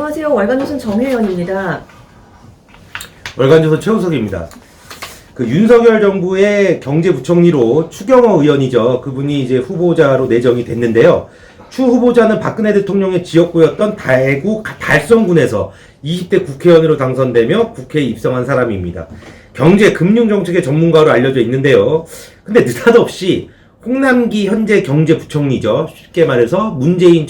안녕하세요. 월간조선 정혜연입니다. 월간조선 최우석입니다. 그 윤석열 정부의 경제부총리로 추경호 의원이죠. 그분이 이제 후보자로 내정이 됐는데요. 추 후보자는 박근혜 대통령의 지역구였던 대구 달성군에서 20대 국회의원으로 당선되며 국회에 입성한 사람입니다. 경제, 금융정책의 전문가로 알려져 있는데요. 근데 느닷없이 홍남기 현재 경제부총리죠. 쉽게 말해서 문재인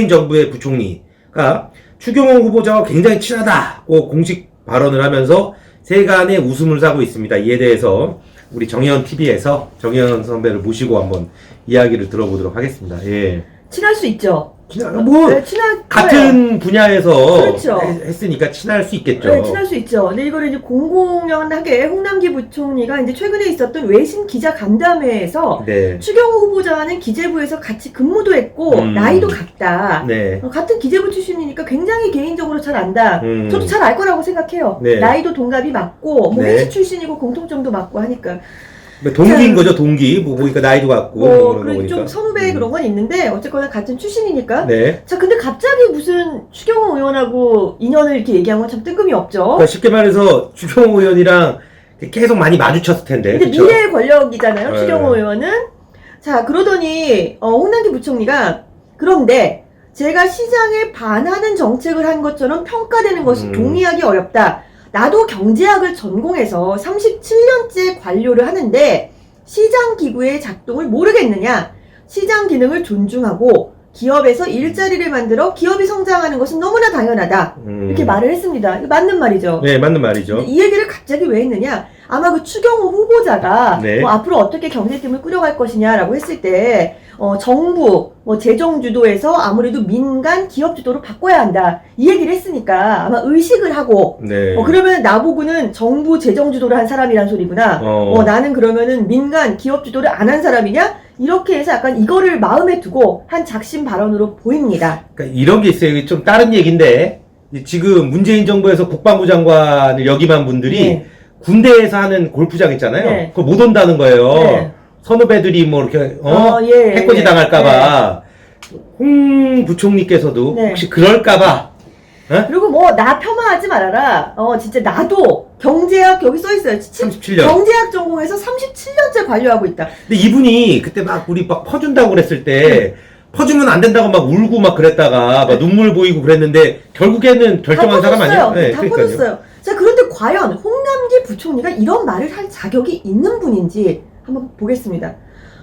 정부의 부총리가 추경호 후보자와 굉장히 친하다고 공식 발언을 하면서 세간의 웃음을 사고 있습니다. 이에 대해서 우리 정혜연 TV에서 정혜연 선배를 모시고 한번 이야기를 들어보도록 하겠습니다. 예. 친할 수 있죠. 네, 같은 분야에서 그렇죠. 했으니까 친할 수 있겠죠. 네, 친할 수 있죠. 근데 이거를 이제 공공연하게 홍남기 부총리가 이제 최근에 있었던 외신 기자 간담회에서 네. 추경호 후보자와는 기재부에서 같이 근무도 했고 나이도 같다. 네. 같은 기재부 출신이니까 굉장히 개인적으로 잘 안다. 저도 잘 알 거라고 생각해요. 네. 나이도 동갑이 맞고 뭐 네. 회식 출신이고 공통점도 맞고 하니까. 동기인 거죠, 동기. 뭐 보니까 나이도 같고 그런 거니까. 좀 선후배 그런 건 있는데 어쨌거나 같은 출신이니까. 네. 자, 근데 갑자기 무슨 추경호 의원하고 인연을 이렇게 얘기한 건 참 뜬금이 없죠. 그러니까 쉽게 말해서 추경호 의원이랑 계속 많이 마주쳤을 텐데. 근데 그쵸? 미래의 권력이잖아요, 네. 추경호 의원은. 자, 그러더니 홍남기 부총리가 그런데 제가 시장에 반하는 정책을 한 것처럼 평가되는 것이 동의하기 어렵다. 나도 경제학을 전공해서 37년째 관료를 하는데 시장 기구의 작동을 모르겠느냐. 시장 기능을 존중하고 기업에서 일자리를 만들어 기업이 성장하는 것은 너무나 당연하다. 이렇게 말을 했습니다. 이거 맞는 말이죠. 네, 맞는 말이죠. 이 얘기를 갑자기 왜 했느냐. 아마 그 추경호 후보자가 네. 뭐 앞으로 어떻게 경제팀을 꾸려갈 것이냐라고 했을 때 정부, 재정 주도에서 아무래도 민간 기업 주도로 바꿔야 한다. 이 얘기를 했으니까 아마 의식을 하고 네. 그러면 나보고는 정부 재정 주도를 한 사람이란 소리구나. 나는 그러면은 민간 기업 주도를 안 한 사람이냐? 이렇게 해서 약간 이거를 마음에 두고 한 작심 발언으로 보입니다. 그러니까 이런 게 있어요. 좀 다른 얘기인데 지금 문재인 정부에서 국방부 장관을 역임한 분들이 네. 군대에서 하는 골프장 있잖아요. 네. 그거 못 온다는 거예요. 네. 선후배들이 뭐 이렇게 예, 해코지 예. 당할까봐 홍 부총리께서도 네. 혹시 그럴까봐 그리고 뭐 나 폄하하지 말아라. 진짜 나도 경제학 여기 써 있어요. 37년. 경제학 전공에서 37년째 관료하고 있다. 근데 이분이 그때 막 우리 막 퍼준다고 그랬을 때 퍼주면 안 된다고 막 울고 막 그랬다가 막 눈물 보이고 그랬는데 결국에는 결정한 사람 아니에요? 네, 다 퍼졌어요. 자, 그런데 과연 홍남기 부총리가 이런 말을 할 자격이 있는 분인지 한번 보겠습니다.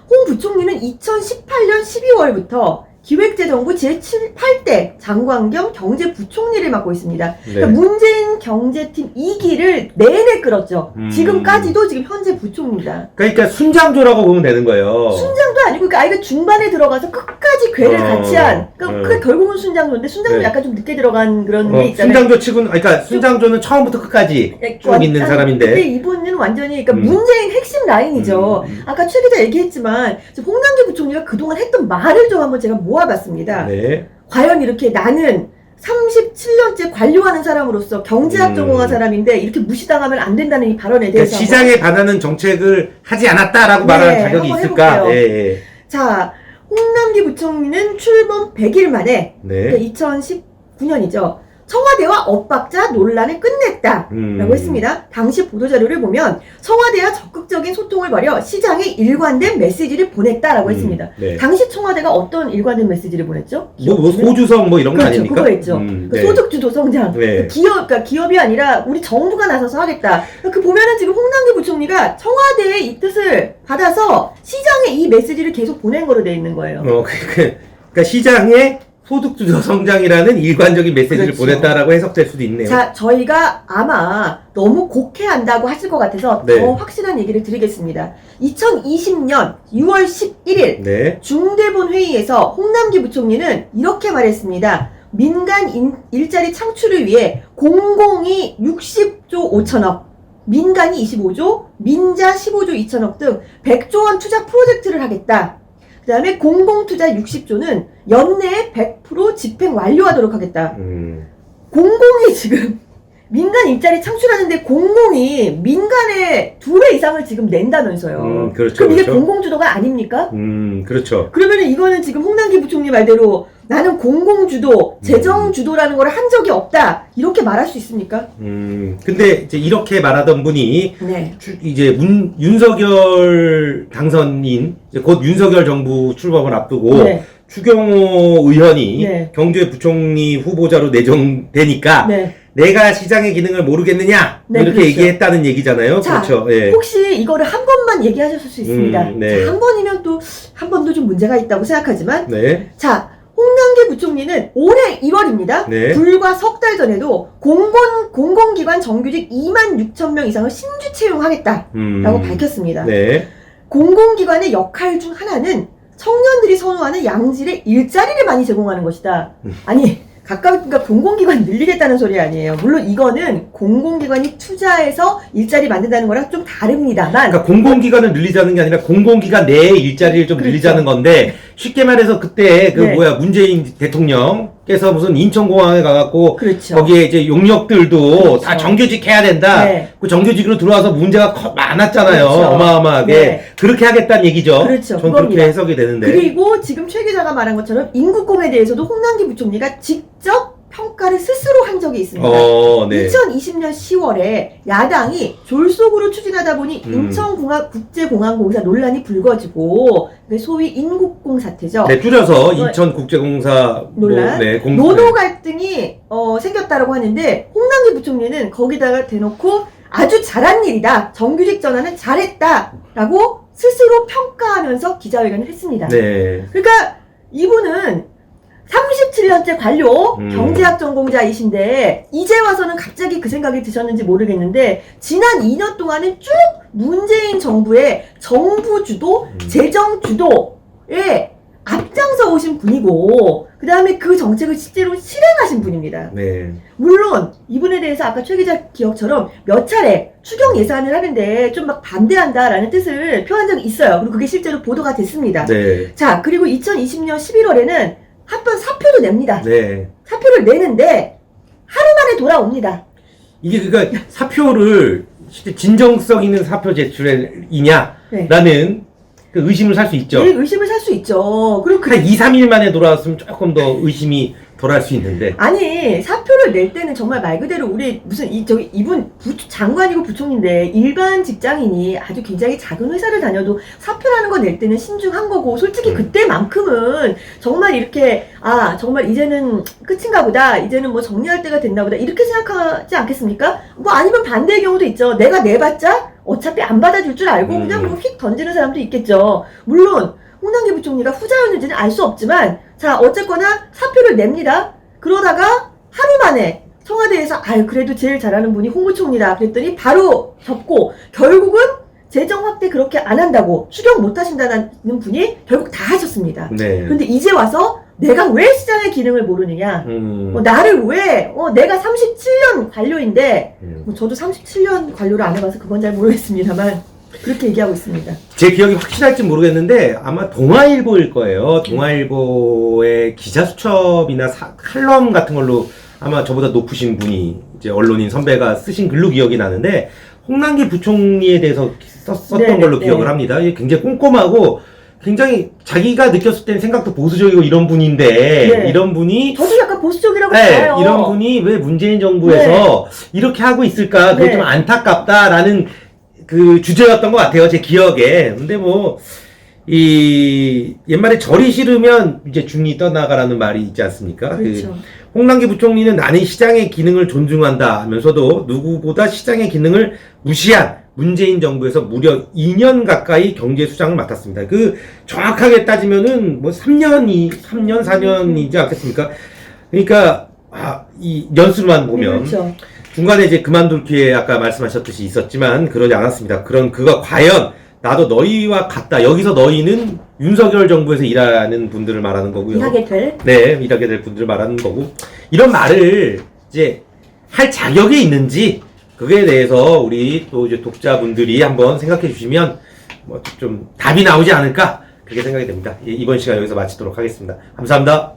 홍 부총리는 2018년 12월부터 기획재정부 제8대 장관 겸 경제부총리를 맡고 있습니다. 네. 그러니까 문재인 경제팀 2기를 내내 끌었죠. 지금까지도 지금 현재 부총리입니다. 그러니까 순장조라고 보면 되는 거예요. 순장도 아니고 그 아이가 중반에 들어가서 끝까지 괴를 같이 한 그 결국은 순장조인데 순장도 네. 약간 좀 늦게 들어간 그런 게 있잖아요. 순장조 치고는 그러니까 순장조는 처음부터 끝까지 쭉 있는 사람인데. 근데 이분은 완전히 그러니까 문재인 핵심 라인이죠. 아까 최 기자 얘기했지만 홍남기 부총리가 그동안 했던 말을 좀 한번 제가 모아봤습니다. 네. 과연 이렇게 나는 37년째 관료하는 사람으로서 경제학 전공한 사람인데 이렇게 무시당하면 안 된다는 이 발언에 대해서 그러니까 시장에 반하는 정책을 하지 않았다라고 말하는 자격이 한번 있을까? 해볼게요. 예. 자, 홍남기 부총리는 출범 100일 만에 네. 2019년이죠. 청와대와 엇박자 논란을 끝냈다 라고 했습니다. 당시 보도자료를 보면 청와대와 적극적인 소통을 벌여 시장에 일관된 메시지를 보냈다라고 했습니다. 네. 당시 청와대가 어떤 일관된 메시지를 보냈죠? 뭐 소주성 뭐 이런 거 그렇죠, 아닙니까? 그거 했죠. 그 네. 소득주도 성장. 네. 그러니까 기업이 아니라 우리 정부가 나서서 하겠다. 그 보면은 지금 홍남기 부총리가 청와대의 이 뜻을 받아서 시장에 이 메시지를 계속 보낸 거로 돼 있는 거예요. 그러니까 시장에 소득주도 성장이라는 일관적인 메시지를 그렇죠. 보냈다라고 해석될 수도 있네요. 자, 저희가 아마 너무 곡해한다고 하실 것 같아서 네. 더 확실한 얘기를 드리겠습니다. 2020년 6월 11일 네. 중대본 회의에서 홍남기 부총리는 이렇게 말했습니다. 민간 일자리 창출을 위해 공공이 60조 5천억, 민간이 25조, 민자 15조 2천억 등 100조 원 투자 프로젝트를 하겠다. 그 다음에 공공투자 60조는 연내에 100% 집행 완료하도록 하겠다. 공공이 지금 민간 일자리 창출하는데 공공이 민간의 2배 이상을 지금 낸다면서요. 그렇죠. 그럼 이게 그렇죠. 공공주도가 아닙니까? 그렇죠. 그러면 이거는 지금 홍남기 부총리 말대로 나는 공공주도, 재정주도라는 걸 한 적이 없다. 이렇게 말할 수 있습니까? 근데 이제 이렇게 말하던 분이 네. 이제 윤석열 당선인, 이제 곧 윤석열 정부 출범을 앞두고 네. 추경호 의원이 네. 경제부총리 후보자로 내정되니까 네. 내가 시장의 기능을 모르겠느냐 네, 이렇게 그렇죠. 얘기했다는 얘기잖아요. 자, 그렇죠. 예. 혹시 이거를 한 번만 얘기하셨을 수 있습니다. 네. 자, 한 번이면 또 한 번도 좀 문제가 있다고 생각하지만 네. 자, 홍남기 부총리는 올해 1월입니다. 네. 불과 석 달 전에도 공공기관 정규직 26,000명 이상을 신규 채용하겠다라고 밝혔습니다. 네. 공공기관의 역할 중 하나는 청년들이 선호하는 양질의 일자리를 많이 제공하는 것이다. 아니, 그러니까 공공기관 늘리겠다는 소리 아니에요. 물론 이거는 공공기관이 투자해서 일자리 만든다는 거랑 좀 다릅니다만. 그러니까 공공기관을 늘리자는 게 아니라 공공기관 내의 일자리를 좀 그렇죠. 늘리자는 건데 쉽게 말해서 그때 네. 문재인 대통령께서 무슨 인천공항에 가갖고 그렇죠. 거기에 이제 용역들도 그렇죠. 다 정규직 해야 된다. 네. 그 정규직으로 들어와서 문제가 많았잖아요. 그렇죠. 어마어마하게. 네. 그렇게 하겠다는 얘기죠. 그렇죠. 전 그겁니다. 그렇게 해석이 되는데. 그리고 지금 최 기자가 말한 것처럼 인구공에 대해서도 홍남기 부총리가 직접 평가를 스스로 한 적이 있습니다. 네. 2020년 10월에 야당이 졸속으로 추진하다 보니 인천국제공항공사 논란이 불거지고 소위 인국공 사태죠. 네, 줄여서 인천국제공사 논란, 노노 갈등이 생겼다라고 하는데 홍남기 부총리는 거기다가 대놓고 아주 잘한 일이다. 정규직 전환은 잘했다라고 스스로 평가하면서 기자회견을 했습니다. 네. 그러니까 이분은 37년째 관료 경제학 전공자이신데 이제 와서는 갑자기 그 생각이 드셨는지 모르겠는데 지난 2년 동안은 쭉 문재인 정부의 정부 주도, 재정 주도에 앞장서 오신 분이고 그 다음에 그 정책을 실제로 실행하신 분입니다. 네. 물론 이분에 대해서 아까 최 기자 기억처럼 몇 차례 추경 예산을 하는데 좀 막 반대한다라는 뜻을 표한 적이 있어요. 그리고 그게 실제로 보도가 됐습니다. 네. 자, 그리고 2020년 11월에는 한번 사표도 냅니다. 네. 사표를 내는데 하루 만에 돌아옵니다. 이게 그러니까 사표를 진짜 진정성 있는 사표 제출이냐라는 네. 그 의심을 살 수 있죠. 네, 의심을 살 수 있죠. 그리고 한 2, 3일 만에 돌아왔으면 조금 더 의심이 덜 할 수 있는데. 아니, 사표를 낼 때는 정말 말 그대로 우리 무슨 이분 장관이고 부총리인데 일반 직장인이 아주 굉장히 작은 회사를 다녀도 사표라는 거 낼 때는 신중한 거고 솔직히 그때만큼은 정말 이렇게 정말 이제는 끝인가 보다. 이제는 뭐 정리할 때가 됐나 보다. 이렇게 생각하지 않겠습니까? 뭐 아니면 반대의 경우도 있죠. 내가 내봤자 어차피 안 받아줄 줄 알고 그냥 뭐 휙 던지는 사람도 있겠죠. 물론 홍남기 부총리가 후자였는지는 알 수 없지만 자 어쨌거나 사표를 냅니다. 그러다가 하루 만에 청와대에서 그래도 제일 잘하는 분이 홍부총리다 그랬더니 바로 접고 결국은 재정 확대 그렇게 안 한다고 추경 못 하신다는 분이 결국 다 하셨습니다. 네. 그런데 이제 와서 내가 왜 시장의 기능을 모르느냐 나를 왜 내가 37년 관료인데 저도 37년 관료를 안 해봐서 그건 잘 모르겠습니다만 그렇게 얘기하고 있습니다. 제 기억이 확실할지 모르겠는데 아마 동아일보일 거예요. 동아일보의 기자 수첩이나 칼럼 같은 걸로 아마 저보다 높으신 분이 이제 언론인 선배가 쓰신 글로 기억이 나는데 홍남기 부총리에 대해서 썼던 걸로 기억을 합니다. 이게 굉장히 꼼꼼하고 굉장히 자기가 느꼈을 때는 생각도 보수적이고 이런 분인데 이런 분이 저도 약간 보수적이라고 봐요. 이런 분이 왜 문재인 정부에서 이렇게 하고 있을까 그게 좀 안타깝다라는 그 주제였던 것 같아요, 제 기억에. 근데 옛말에 절이 싫으면 이제 중이 떠나가라는 말이 있지 않습니까? 그렇죠. 홍남기 부총리는 나는 시장의 기능을 존중한다 하면서도 누구보다 시장의 기능을 무시한 문재인 정부에서 무려 2년 가까이 경제 수장을 맡았습니다. 정확하게 따지면은 3년, 4년이지 않겠습니까? 그러니까, 이 연수만 보면. 그렇죠. 중간에 이제 그만둘 기회 아까 말씀하셨듯이 있었지만 그러지 않았습니다. 그가 과연 나도 너희와 같다. 여기서 너희는 윤석열 정부에서 일하는 분들을 말하는 거고요. 일하게 될? 네, 일하게 될 분들을 말하는 거고. 이런 말을 이제 할 자격이 있는지 그거에 대해서 우리 또 이제 독자분들이 한번 생각해 주시면 좀 답이 나오지 않을까 그렇게 생각이 됩니다. 이번 시간 여기서 마치도록 하겠습니다. 감사합니다.